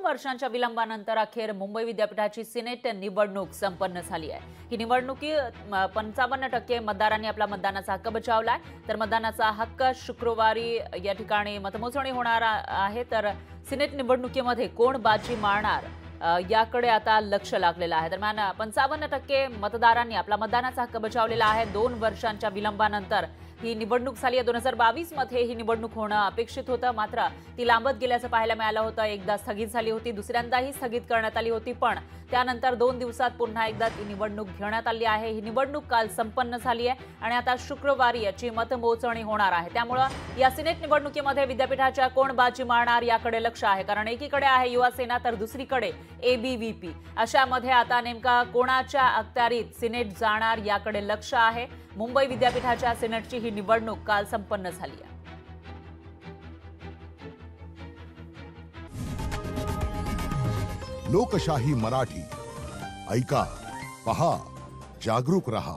वर्षांच्या विलंबानंतर अखेर मुंबई विद्यापीठाची सिनेट निवडणूक संपन्न झाली आहे। ही निवडणुकी 55% मतदारांनी आपला मतदानाचा हक्क बजावलाय, तर मतदानाचा हक्क शुक्रवारी या ठिकाणी मतमोजणी होणार आहे। तर सिनेट निवडणुकीमध्ये कोण बाजी मारणार याकडे आता लक्ष लागलेलं आहे। दरम्यान 55% मतदारांनी आपला मतदानाचा हक्क बजावलेला आहे। 2 वर्षांच्या विलंबानंतर ही निवडणूक झाली आहे। 2022 मध्ये ही निवडणूक होणं अपेक्षित होतं, मात्र ती लांबत गेल्याचं पाहायला मिळालं होतं। एकदा स्थगित झाली होती, दुसऱ्यांदाही स्थगित करण्यात आली होती, पण त्यानंतर 2 दिवसात पुन्हा एकदा ती निवडणूक घेण्यात आली आहे। ही निवडणूक काल संपन्न झाली आहे आणि आता शुक्रवारी याची मतमोजणी होणार आहे। त्यामुळे या सिनेट निवडणुकीमध्ये विद्यापीठाच्या कोण बाजी मारणार याकडे लक्ष आहे, कारण एकीकडे आहे युवा सेना तर दुसरीकडे एबीव्हीपी। अशामध्ये आता नेमका कोणाच्या अखत्यारीत सिनेट जाणार याकडे लक्ष आहे। मुंबई विद्यापीठाच्या सिनेटची ही निवडणूक काल संपन्न झाली आहे। लोकशाही मराठी ऐका, पहा, जागरूक रहा।